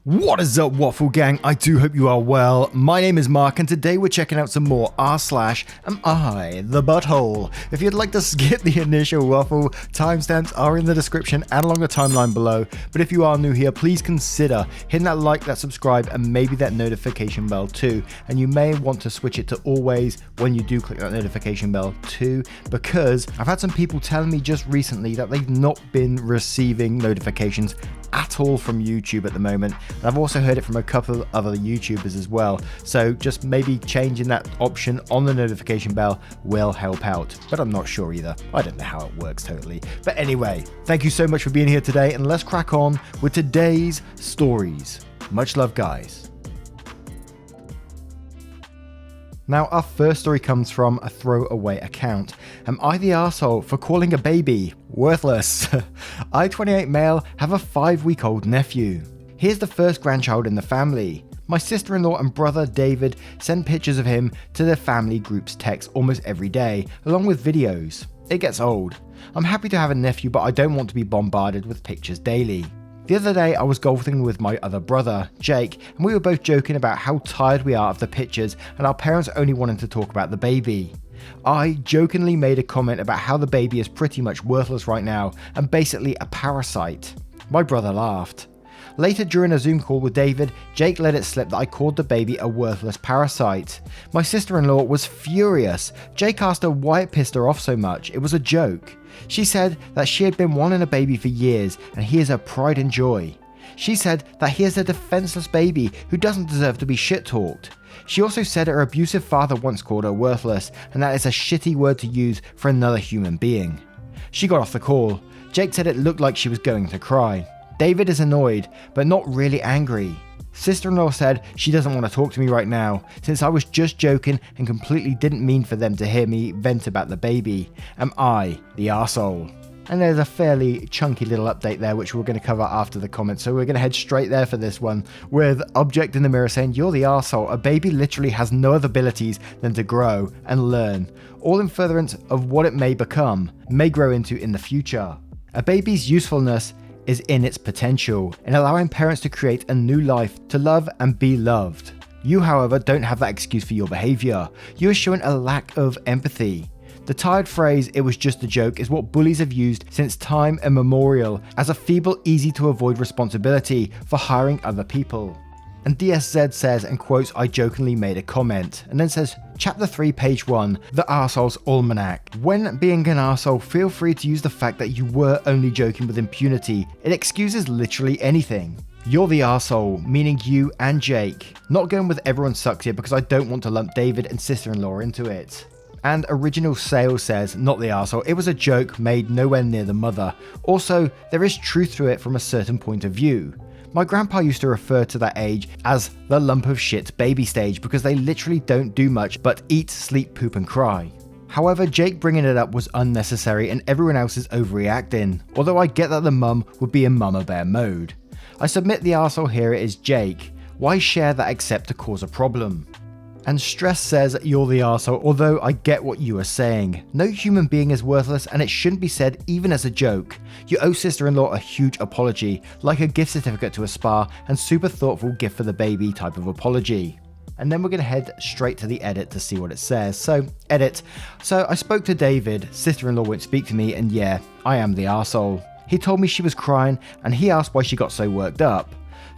What is up, Waffle Gang? I do hope you are well. My name is Mark, and today we're checking out some more r/AmITheA butthole. If you'd like to skip the initial waffle, timestamps are in the description and along the timeline below. But if you are new here, please consider hitting that like, that subscribe, and maybe that notification bell too. And you may want to switch it to always when you do click that notification bell too, because I've had some people telling me just recently that they've not been receiving notifications at all from YouTube at the moment. And I've also heard it from a couple of other YouTubers as well. So just maybe changing that option on the notification bell will help out. But I'm not sure either. I don't know how it works totally. But anyway, thank you so much for being here today, and let's crack on with today's stories. Much love, guys. Now, our first story comes from a throwaway account. Am I the arsehole for calling a baby worthless? I, 28 male, have a 5-week-old nephew. He is the first grandchild in the family. My sister-in-law and brother David send pictures of him to their family group's text almost every day, along with videos. It gets old. I'm happy to have a nephew, but I don't want to be bombarded with pictures daily. The other day I was golfing with my other brother, Jake, and we were both joking about how tired we are of the pictures and our parents only wanting to talk about the baby. I jokingly made a comment about how the baby is pretty much worthless right now and basically a parasite. My brother laughed. Later, during a Zoom call with David, Jake let it slip that I called the baby a worthless parasite. My sister-in-law was furious. Jake asked her why it pissed her off so much. It was a joke. She said that she had been wanting a baby for years and he is her pride and joy. She said that he is a defenseless baby who doesn't deserve to be shit-talked. She also said her abusive father once called her worthless, and that is a shitty word to use for another human being. She got off the call. Jake said it looked like she was going to cry. David is annoyed, but not really angry. Sister-in-law said she doesn't want to talk to me right now, since I was just joking and completely didn't mean for them to hear me vent about the baby. Am I the arsehole? And there's a fairly chunky little update there, which we're going to cover after the comments. So we're going to head straight there for this one, with Object in the Mirror saying, "You're the arsehole. A baby literally has no other abilities than to grow and learn, all in furtherance of what it may become, may grow into in the future. A baby's usefulness is in its potential, in allowing parents to create a new life to love and be loved. You, however, don't have that excuse for your behaviour. You are showing a lack of empathy. The tired phrase, 'it was just a joke,' is what bullies have used since time immemorial as a feeble, easy to avoid responsibility for hiring other people." And DSZ says, and quotes, "I jokingly made a comment," and then says, Chapter 3, page 1, The Arsehole's Almanac. When being an arsehole, feel free to use the fact that you were only joking with impunity. It excuses literally anything. You're the arsehole, meaning you and Jake. Not going with everyone sucks here because I don't want to lump David and sister-in-law into it. And Original Sale says, "Not the arsehole, it was a joke made nowhere near the mother. Also, there is truth to it from a certain point of view. My grandpa used to refer to that age as the lump of shit baby stage because they literally don't do much but eat, sleep, poop and cry. However, Jake bringing it up was unnecessary and everyone else is overreacting, although I get that the mum would be in mama bear mode. I submit the arsehole here is Jake. Why share that except to cause a problem?" And Stress says, "You're the arsehole, although I get what you are saying. No human being is worthless and it shouldn't be said even as a joke. You owe sister-in-law a huge apology, like a gift certificate to a spa and super thoughtful gift for the baby type of apology." And then we're going to head straight to the edit to see what it says. So, edit. "So I spoke to David, sister-in-law won't speak to me, and yeah, I am the arsehole. He told me she was crying and he asked why she got so worked up.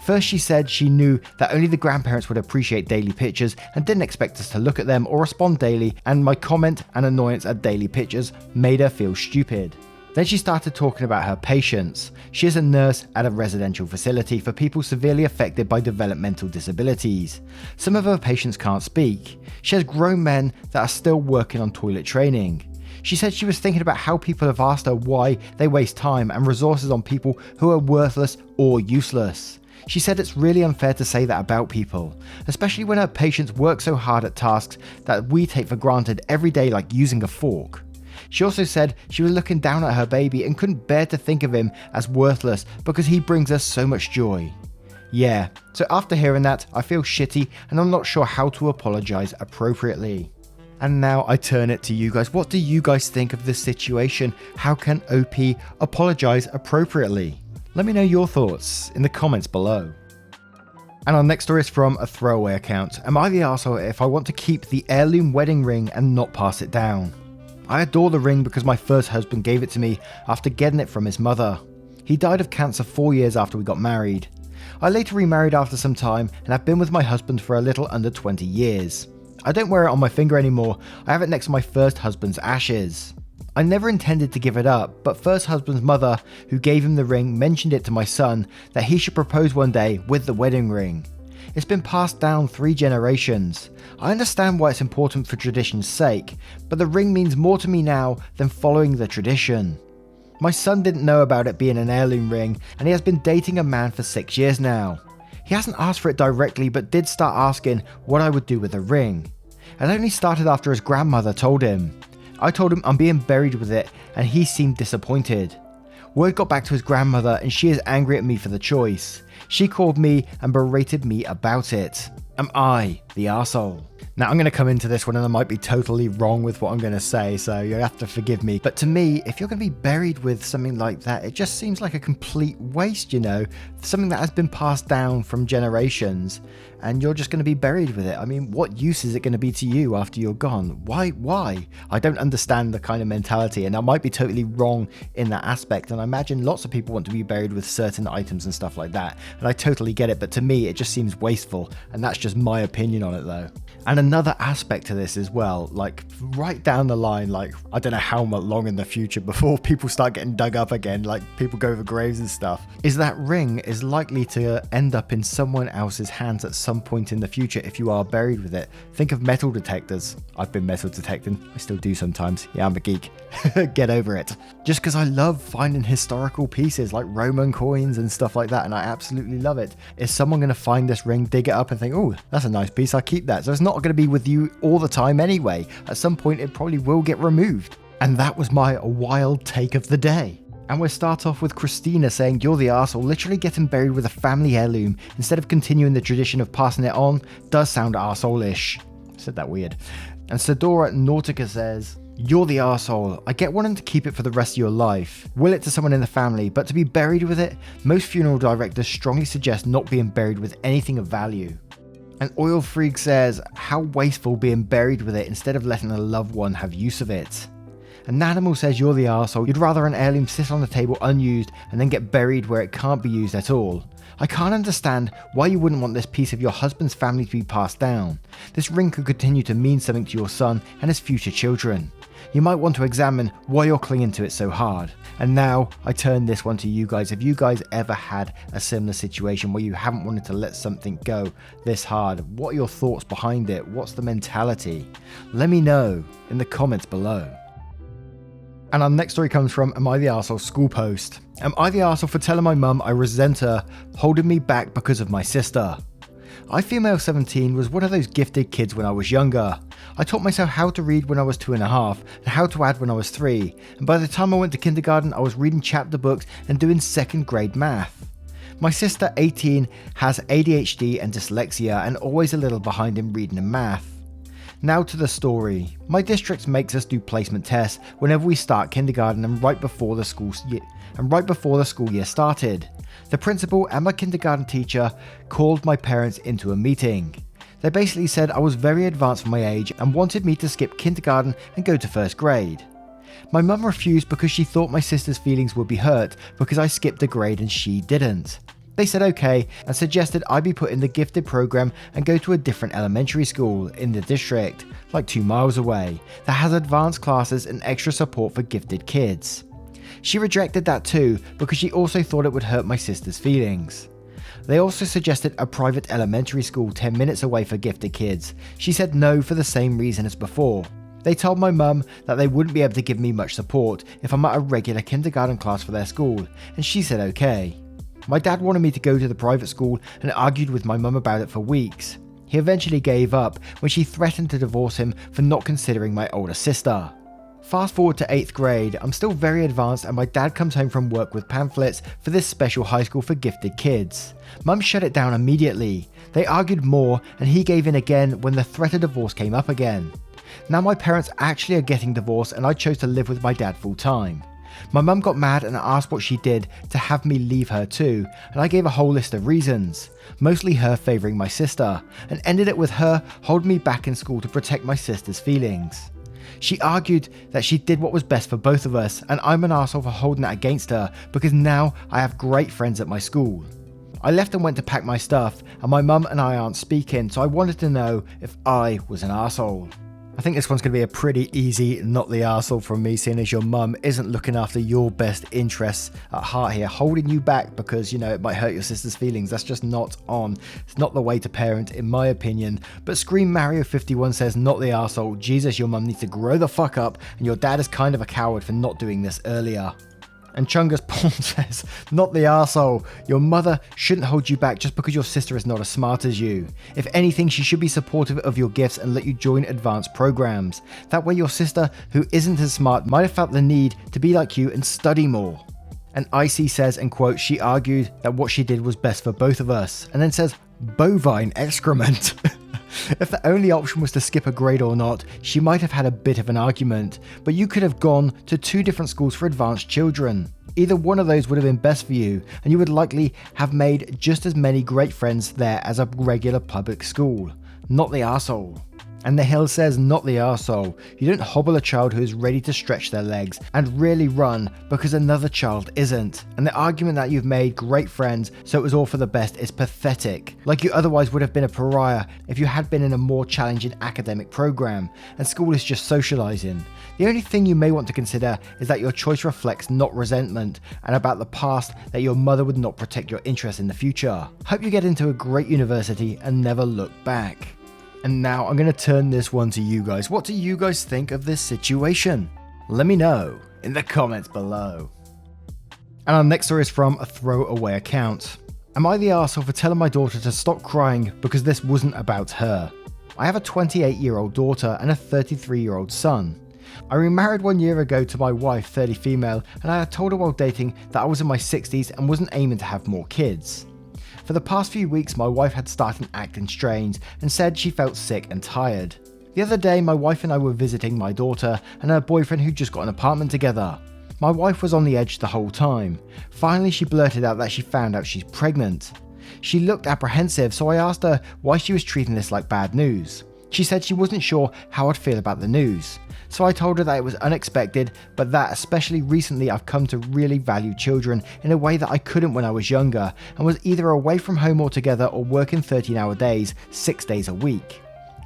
First she said she knew that only the grandparents would appreciate daily pictures and didn't expect us to look at them or respond daily, and my comment and annoyance at daily pictures made her feel stupid. Then she started talking about her patients. She is a nurse at a residential facility for people severely affected by developmental disabilities. Some of her patients can't speak. She has grown men that are still working on toilet training. She said she was thinking about how people have asked her why they waste time and resources on people who are worthless or useless. She said it's really unfair to say that about people, especially when her patients work so hard at tasks that we take for granted every day, like using a fork. She also said she was looking down at her baby and couldn't bear to think of him as worthless because he brings us so much joy. Yeah, so after hearing that, I feel shitty and I'm not sure how to apologize appropriately." And now I turn it to you guys. What do you guys think of this situation? How can OP apologize appropriately? Let me know your thoughts in the comments below. And our next story is from a throwaway account. Am I the arsehole if I want to keep the heirloom wedding ring and not pass it down? I adore the ring because my first husband gave it to me after getting it from his mother. He died of cancer 4 years after we got married. I later remarried after some time and have been with my husband for a little under 20 years. I don't wear it on my finger anymore, I have it next to my first husband's ashes. I never intended to give it up, but first husband's mother, who gave him the ring, mentioned it to my son that he should propose one day with the wedding ring. It's been passed down 3 generations. I understand why it's important for tradition's sake, but the ring means more to me now than following the tradition. My son didn't know about it being an heirloom ring, and he has been dating a man for 6 years now. He hasn't asked for it directly, but did start asking what I would do with the ring. It only started after his grandmother told him. I told him I'm being buried with it, and he seemed disappointed. Word got back to his grandmother, and she is angry at me for the choice. She called me and berated me about it. Am I the arsehole? Now I'm going to come into this one and I might be totally wrong with what I'm going to say, so you'll have to forgive me. But to me, if you're going to be buried with something like that, it just seems like a complete waste, you know? Something that has been passed down from generations and you're just going to be buried with it. I mean, what use is it going to be to you after you're gone? Why? I don't understand the kind of mentality, and I might be totally wrong in that aspect. And I imagine lots of people want to be buried with certain items and stuff like that. And I totally get it, but to me, it just seems wasteful. And that's just my opinion on it though. And another aspect to this as well, like right down the line, like I don't know how much long in the future before people start getting dug up again, like people go over graves and stuff, is that ring is likely to end up in someone else's hands at some point in the future if you are buried with it. Think of metal detectors. I've been metal detecting. I still do sometimes. Yeah, I'm a geek. Get over it. Just because I love finding historical pieces like Roman coins and stuff like that, and I absolutely love it. Is someone going to find this ring, dig it up and think, oh, that's a nice piece, I'll keep that. So it's not going to be with you all the time anyway. At some point it probably will get removed. And that was my wild take of the day. And we'll start off with Christina saying, you're the arsehole. Literally getting buried with a family heirloom instead of continuing the tradition of passing it on does sound arsehole-ish. Said that weird. And Sedora Nautica says, you're the arsehole. I get wanting to keep it for the rest of your life. Will it to someone in the family, but to be buried with it, most funeral directors strongly suggest not being buried with anything of value. And Oil Freak says, how wasteful being buried with it instead of letting a loved one have use of it. And Nanimal says, you're the arsehole. You'd rather an heirloom sit on the table unused and then get buried where it can't be used at all. I can't understand why you wouldn't want this piece of your husband's family to be passed down. This ring could continue to mean something to your son and his future children. You might want to examine why you're clinging to it so hard. And now I turn this one to you guys. Have you guys ever had a similar situation where you haven't wanted to let something go this hard? What are your thoughts behind it? What's the mentality? Let me know in the comments below. And our next story comes from Am I the Arsehole School Post. Am I the arsehole for telling my mum I resent her holding me back because of my sister? I, female 17, was one of those gifted kids when I was younger. I taught myself how to read when I was 2.5 and how to add when I was 3, and by the time I went to kindergarten I was reading chapter books and doing 2nd grade math. My sister, 18, has ADHD and dyslexia and always a little behind in reading and math. Now to the story. My district makes us do placement tests whenever we start kindergarten and right before the school year started. The principal and my kindergarten teacher called my parents into a meeting. They basically said I was very advanced for my age and wanted me to skip kindergarten and go to 1st grade. My mum refused because she thought my sister's feelings would be hurt because I skipped a grade and she didn't. They said okay and suggested I be put in the gifted program and go to a different elementary school in the district, like 2 miles away, that has advanced classes and extra support for gifted kids. She rejected that too because she also thought it would hurt my sister's feelings. They also suggested a private elementary school 10 minutes away for gifted kids. She said no for the same reason as before. They told my mum that they wouldn't be able to give me much support if I'm at a regular kindergarten class for their school, and she said okay. My dad wanted me to go to the private school and argued with my mum about it for weeks. He eventually gave up when she threatened to divorce him for not considering my older sister. Fast forward to 8th grade, I'm still very advanced and my dad comes home from work with pamphlets for this special high school for gifted kids. Mum shut it down immediately. They argued more and he gave in again when the threat of divorce came up again. Now my parents actually are getting divorced and I chose to live with my dad full time. My mum got mad and asked what she did to have me leave her too, and I gave a whole list of reasons, mostly her favouring my sister, and ended it with her holding me back in school to protect my sister's feelings. She argued that she did what was best for both of us, and I'm an arsehole for holding that against her because now I have great friends at my school. I left and went to pack my stuff, and my mum and I aren't speaking, so I wanted to know if I was an arsehole. I think this one's going to be a pretty easy not the arsehole from me, seeing as your mum isn't looking after your best interests at heart here, holding you back because, it might hurt your sister's feelings. That's just not on. It's not the way to parent, in my opinion. But Scream Mario 51 says, not the arsehole. Jesus, your mum needs to grow the fuck up, and your dad is kind of a coward for not doing this earlier. And Chungus Paul says, not the arsehole. Your mother shouldn't hold you back just because your sister is not as smart as you. If anything, she should be supportive of your gifts and let you join advanced programs. That way your sister, who isn't as smart, might have felt the need to be like you and study more. And Icy says, and quote, she argued that what she did was best for both of us. And then says, bovine excrement. If the only option was to skip a grade or not, she might have had a bit of an argument, but you could have gone to 2 different schools for advanced children. Either one of those would have been best for you, and you would likely have made just as many great friends there as a regular public school. Not the arsehole. And The Hill says, not the arsehole. You don't hobble a child who is ready to stretch their legs and really run because another child isn't. And the argument that you've made great friends so it was all for the best is pathetic. Like you otherwise would have been a pariah if you had been in a more challenging academic program, and school is just socializing. The only thing you may want to consider is that your choice reflects not resentment and about the past, that your mother would not protect your interests in the future. Hope you get into a great university and never look back. And now I'm going to turn this one to you guys. What do you guys think of this situation? Let me know in the comments below. And our next story is from a throwaway account. Am I the arsehole for telling my daughter to stop crying because this wasn't about her? I have a 28-year-old daughter and a 33-year-old son. I remarried 1 year ago to my wife, 30 female, and I had told her while dating that I was in my 60s and wasn't aiming to have more kids. For the past few weeks, my wife had started acting strange and said she felt sick and tired. The other day, my wife and I were visiting my daughter and her boyfriend who just got an apartment together. My wife was on the edge the whole time. Finally, she blurted out that she found out she's pregnant. She looked apprehensive, so I asked her why she was treating this like bad news. She said she wasn't sure how I'd feel about the news. So I told her that it was unexpected, but that especially recently I've come to really value children in a way that I couldn't when I was younger, and was either away from home altogether or working 13-hour days, 6 days a week.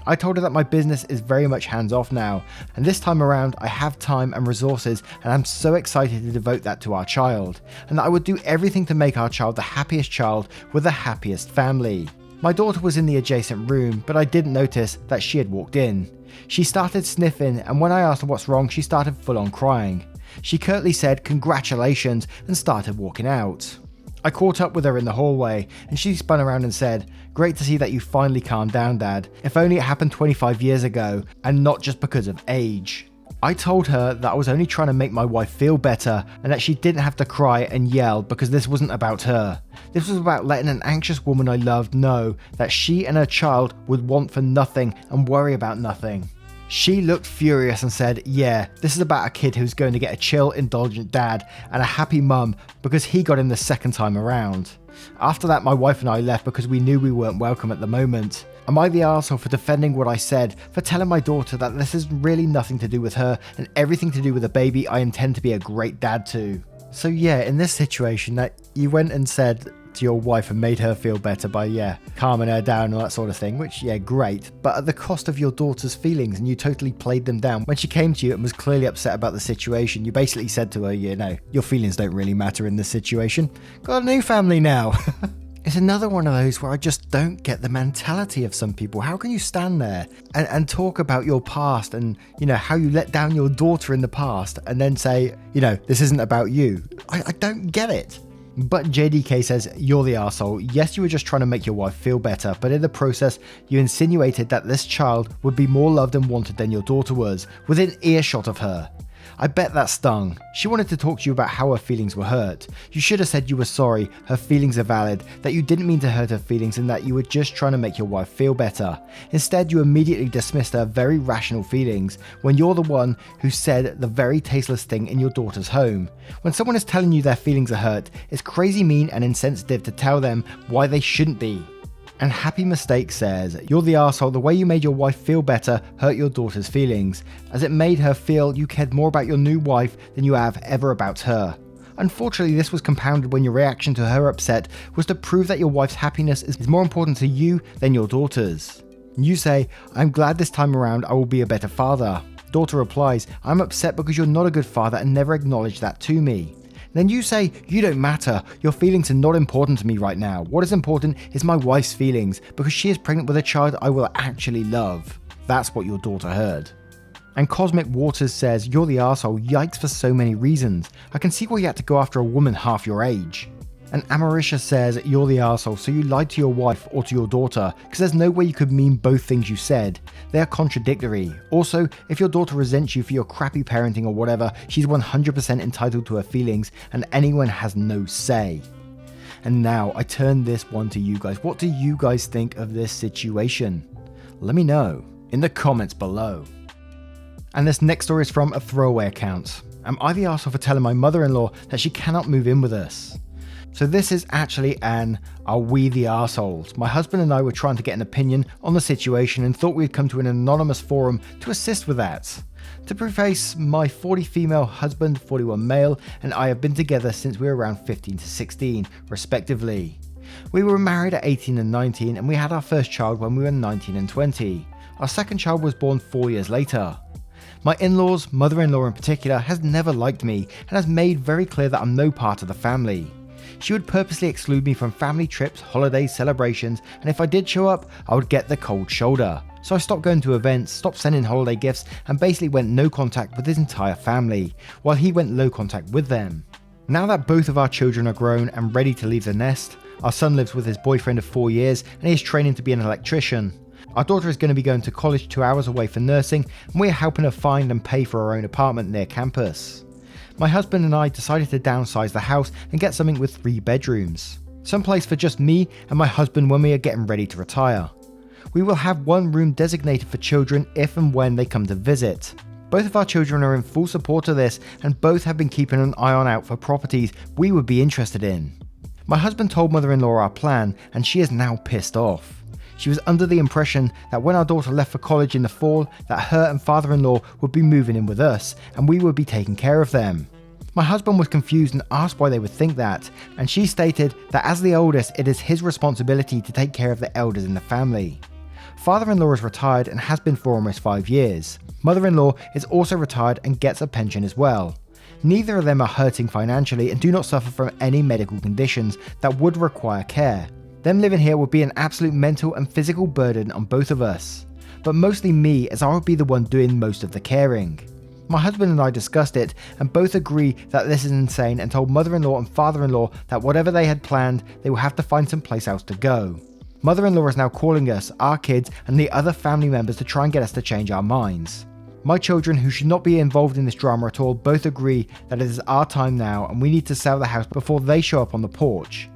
I told her that my business is very much hands-off now, and this time around I have time and resources, and I'm so excited to devote that to our child, and that I would do everything to make our child the happiest child with the happiest family. My daughter was in the adjacent room, but I didn't notice that she had walked in. She started sniffing, and when I asked her what's wrong, she started full on crying. She curtly said congratulations and started walking out. I caught up with her in the hallway, and she spun around and said, "Great to see that you finally calmed down, Dad. If only it happened 25 years ago, and not just because of age." I told her that I was only trying to make my wife feel better and that she didn't have to cry and yell because this wasn't about her. This was about letting an anxious woman I loved know that she and her child would want for nothing and worry about nothing. She looked furious and said, "Yeah, this is about a kid who's going to get a chill, indulgent dad and a happy mum because he got him the second time around." After that, my wife and I left because we knew we weren't welcome at the moment. Am I the arsehole for defending what I said, for telling my daughter that this is really nothing to do with her and everything to do with a baby I intend to be a great dad to? So yeah, in this situation that you went and said to your wife and made her feel better by, calming her down and all that sort of thing, which, great, but at the cost of your daughter's feelings, and you totally played them down. When she came to you and was clearly upset about the situation, you basically said to her, your feelings don't really matter in this situation. Got a new family now. It's another one of those where I just don't get the mentality of some people. How can you stand there and talk about your past and, how you let down your daughter in the past and then say, this isn't about you? I don't get it. But JDK says, "You're the arsehole. Yes, you were just trying to make your wife feel better, but in the process, you insinuated that this child would be more loved and wanted than your daughter was, within earshot of her. I bet that stung. She wanted to talk to you about how her feelings were hurt. You should have said you were sorry, her feelings are valid, that you didn't mean to hurt her feelings and that you were just trying to make your wife feel better. Instead, you immediately dismissed her very rational feelings when you're the one who said the very tasteless thing in your daughter's home. When someone is telling you their feelings are hurt, it's crazy mean and insensitive to tell them why they shouldn't be. And Happy Mistake says, you're the arsehole, the way you made your wife feel better hurt your daughter's feelings, as it made her feel you cared more about your new wife than you have ever about her. Unfortunately, this was compounded when your reaction to her upset was to prove that your wife's happiness is more important to you than your daughter's. You say, I'm glad this time around I will be a better father. Daughter replies, I'm upset because you're not a good father and never acknowledged that to me. Then you say, you don't matter, your feelings are not important to me right now. What is important is my wife's feelings, because she is pregnant with a child I will actually love. That's what your daughter heard. And Cosmic Waters says, you're the arsehole, yikes for so many reasons. I can see why you had to go after a woman half your age. And Amarisha says, you're the arsehole, so you lied to your wife or to your daughter, because there's no way you could mean both things you said. They are contradictory. Also, if your daughter resents you for your crappy parenting or whatever, she's 100% entitled to her feelings, and anyone has no say. And now, I turn this one to you guys. What do you guys think of this situation? Let me know in the comments below. And this next story is from a throwaway account. Am I the arsehole for telling my mother-in-law that she cannot move in with us? So this is actually an Are We the Arseholes? My husband and I were trying to get an opinion on the situation and thought we'd come to an anonymous forum to assist with that. To preface, my 40 female husband, 41 male, and I have been together since we were around 15 to 16, respectively. We were married at 18 and 19 and we had our first child when we were 19 and 20. Our second child was born 4 years later. My in-laws, mother-in-law in particular, has never liked me and has made very clear that I'm no part of the family. She would purposely exclude me from family trips, holidays, celebrations, and if I did show up, I would get the cold shoulder. So I stopped going to events, stopped sending holiday gifts, and basically went no contact with his entire family, while he went low contact with them. Now that both of our children are grown and ready to leave the nest, our son lives with his boyfriend of 4 years and he is training to be an electrician. Our daughter is going to be going to college 2 hours away for nursing, and we are helping her find and pay for her own apartment near campus. My husband and I decided to downsize the house and get something with 3 bedrooms. Some place for just me and my husband when we are getting ready to retire. We will have 1 room designated for children if and when they come to visit. Both of our children are in full support of this and both have been keeping an eye out for properties we would be interested in. My husband told mother-in-law our plan and she is now pissed off. She was under the impression that when our daughter left for college in the fall, that her and father-in-law would be moving in with us and we would be taking care of them. My husband was confused and asked why they would think that, and she stated that as the oldest, it is his responsibility to take care of the elders in the family. Father-in-law is retired and has been for almost 5 years. Mother-in-law is also retired and gets a pension as well. Neither of them are hurting financially and do not suffer from any medical conditions that would require care. Them living here would be an absolute mental and physical burden on both of us, but mostly me, as I would be the one doing most of the caring. My husband and I discussed it and both agree that this is insane and told mother-in-law and father-in-law that whatever they had planned, they will have to find some place else to go. Mother-in-law is now calling us, our kids, and the other family members to try and get us to change our minds. My children, who should not be involved in this drama at all, both agree that it is our time now and we need to sell the house before they show up on the porch.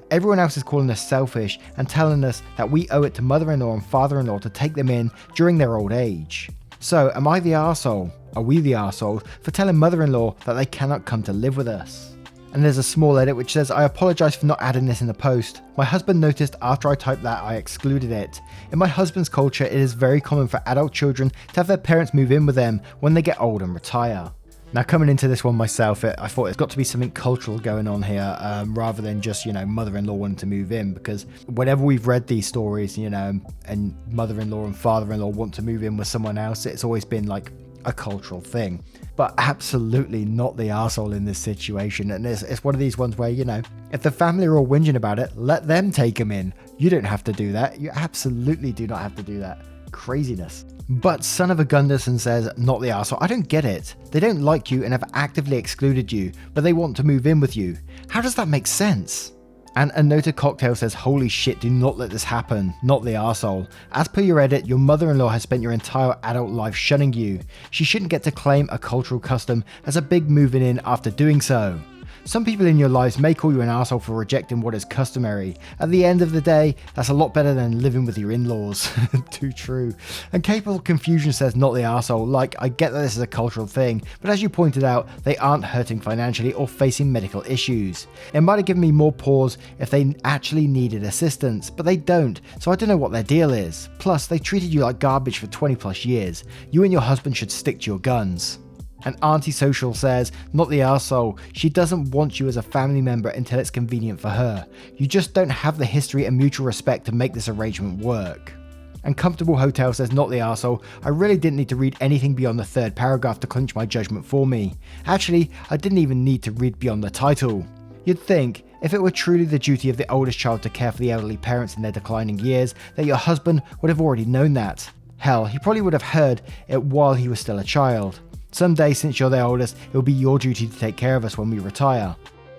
Everyone else is calling us selfish and telling us that we owe it to mother-in-law and father-in-law to take them in during their old age. So, am I the arsehole? Are we the arseholes for telling mother-in-law that they cannot come to live with us? And there's a small edit which says, I apologise for not adding this in the post. My husband noticed after I typed that I excluded it. In my husband's culture, it is very common for adult children to have their parents move in with them when they get old and retire. Now, coming into this one myself, I thought it's got to be something cultural going on here, rather than just, mother-in-law wanting to move in, because whenever we've read these stories, and mother-in-law and father-in-law want to move in with someone else, it's always been like a cultural thing. But absolutely not the arsehole in this situation. And it's one of these ones where, if the family are all whinging about it, let them take them in. You don't have to do that. You absolutely do not have to do that. Craziness. But Son of a Gunderson says, not the arsehole. I don't get it. They don't like you and have actively excluded you, but they want to move in with you. How does that make sense? And a noted cocktail says, holy shit, do not let this happen, not the arsehole. As per your edit, your mother-in-law has spent your entire adult life shunning you. She shouldn't get to claim a cultural custom as a big moving in after doing so. Some people in your lives may call you an arsehole for rejecting what is customary. At the end of the day, that's a lot better than living with your in-laws. Too true. And Capable Confusion says, not the arsehole. Like, I get that this is a cultural thing, but as you pointed out, they aren't hurting financially or facing medical issues. It might have given me more pause if they actually needed assistance, but they don't, so I don't know what their deal is. Plus, they treated you like garbage for 20 plus years. You and your husband should stick to your guns. And Auntie Social says, not the arsehole, she doesn't want you as a family member until it's convenient for her. You just don't have the history and mutual respect to make this arrangement work. And Comfortable Hotel says, not the arsehole, I really didn't need to read anything beyond the third paragraph to clinch my judgment for me. Actually, I didn't even need to read beyond the title. You'd think, if it were truly the duty of the oldest child to care for the elderly parents in their declining years, that your husband would have already known that. Hell, he probably would have heard it while he was still a child. Someday, since you're the oldest, it will be your duty to take care of us when we retire.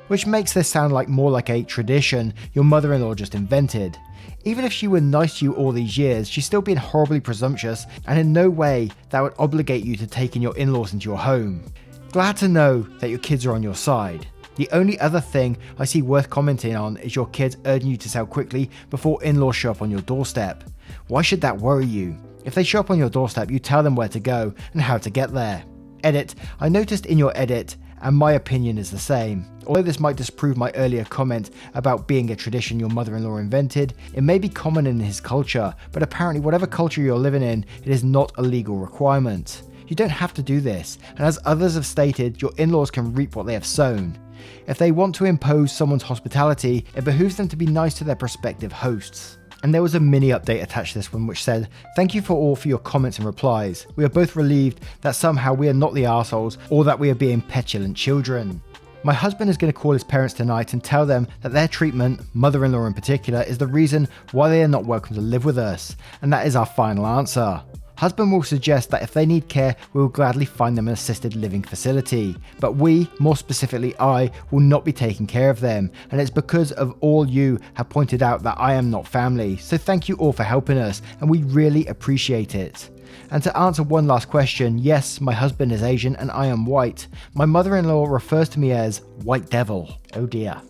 Which makes this sound like more like a tradition your mother-in-law just invented. Even if she were nice to you all these years, she's still being horribly presumptuous, and in no way that would obligate you to take in your in-laws into your home. Glad to know that your kids are on your side. The only other thing I see worth commenting on is your kids urging you to sell quickly before in-laws show up on your doorstep. Why should that worry you? If they show up on your doorstep, you tell them where to go and how to get there. Edit, I noticed in your edit, and my opinion is the same. Although this might disprove my earlier comment about being a tradition your mother-in-law invented, it may be common in his culture, but apparently whatever culture you're living in, it is not a legal requirement. You don't have to do this, and as others have stated, your in-laws can reap what they have sown. If they want to impose someone's hospitality, it behooves them to be nice to their prospective hosts. And there was a mini update attached to this one which said, thank you for all for your comments and replies. We are both relieved that somehow we are not the arseholes or that we are being petulant children. My husband is going to call his parents tonight and tell them that their treatment, mother-in-law in particular, is the reason why they are not welcome to live with us. And that is our final answer. Husband will suggest that if they need care, we will gladly find them an assisted living facility. But we, more specifically I, will not be taking care of them. And it's because of all you have pointed out that I am not family. So thank you all for helping us, and we really appreciate it. And to answer one last question, yes, my husband is Asian and I am white. My mother-in-law refers to me as White Devil. Oh dear.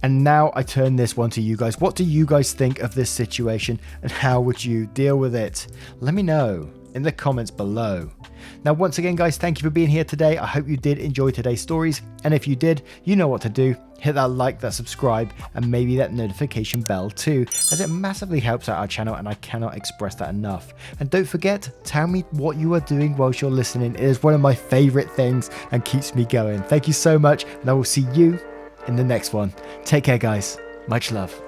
And now I turn this one to you guys. What do you guys think of this situation and how would you deal with it? Let me know in the comments below. Now once again guys, thank you for being here today. I hope you did enjoy today's stories, and if you did, you know what to do. Hit that like, that subscribe, and maybe that notification bell too, as it massively helps out our channel and I cannot express that enough. And don't forget, tell me what you are doing whilst you're listening. It is one of my favorite things and keeps me going. Thank you so much, and I will see you in the next one. Take care guys, much love.